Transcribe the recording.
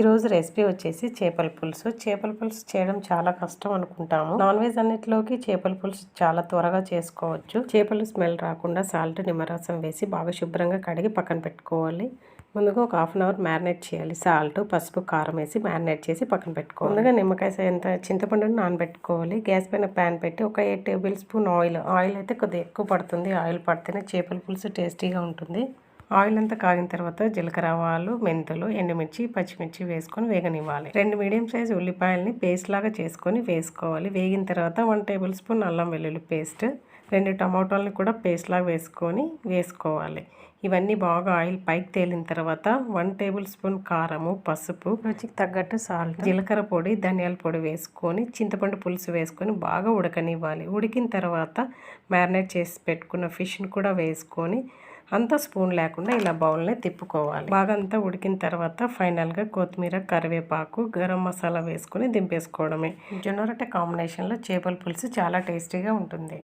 ఈరోజు రెసిపీ వచ్చేసి చేపల పులుసు. చేపల పులుసు చేయడం చాలా కష్టం అనుకుంటాము. నాన్ వెజ్ అన్నిటిలోకి చేపల పులుసు చాలా త్వరగా చేసుకోవచ్చు. చేపలు స్మెల్ రాకుండా సాల్ట్, నిమ్మరసం వేసి బాగా శుభ్రంగా కడిగి పక్కన పెట్టుకోవాలి. ముందుగా ఒక హాఫ్ అన్ అవర్ మ్యారినేట్ చేయాలి. సాల్ట్, పసుపు, కారం వేసి మ్యారినేట్ చేసి పక్కన పెట్టుకోవాలి. ముందుగా నిమ్మకాయ ఎంత చింతపండుని నానబెట్టుకోవాలి. గ్యాస్ పైన ప్యాన్ పెట్టి ఒక 8 టేబుల్ స్పూన్ ఆయిల్ అయితే కొద్దిగా ఎక్కువ పడుతుంది. ఆయిల్ పడితేనే చేపల పులుసు టేస్టీగా ఉంటుంది. ఆయిల్ అంతా కాగిన తర్వాత జీలకర్ర, ఆవాలు, మెంతులు, ఎండుమిర్చి, పచ్చిమిర్చి వేసుకొని వేగనివ్వాలి. 2 మీడియం సైజు ఉల్లిపాయలని పేస్ట్ లాగా చేసుకొని వేసుకోవాలి. వేగిన తర్వాత 1 టేబుల్ స్పూన్ అల్లం వెల్లుల్లి పేస్ట్, 2 టమాటాలని కూడా పేస్ట్ లాగా వేసుకోవాలి. ఇవన్నీ బాగా ఆయిల్ పైకి తేలిన తర్వాత 1 టేబుల్ స్పూన్ కారము, పసుపు, రుచికి తగ్గట్టు సాల్ట్, జీలకర్ర పొడి, ధనియాల పొడి వేసుకొని చింతపండు పులుసు వేసుకొని బాగా ఉడకనివ్వాలి. ఉడికిన తర్వాత మ్యారినేట్ చేసి పెట్టుకున్న ఫిష్ని కూడా వేసుకొని అంతా స్పూన్ లేకుండా ఇలా బౌల్ని తిప్పుకోవాలి. బాగా అంతా ఉడికిన తర్వాత ఫైనల్గా కొత్తిమీర, కరివేపాకు, గరం మసాలా వేసుకొని దింపేసుకోవడమే. జొన్న రొట్టె కాంబినేషన్లో చేపల పులుసు చాలా టేస్టీగా ఉంటుంది.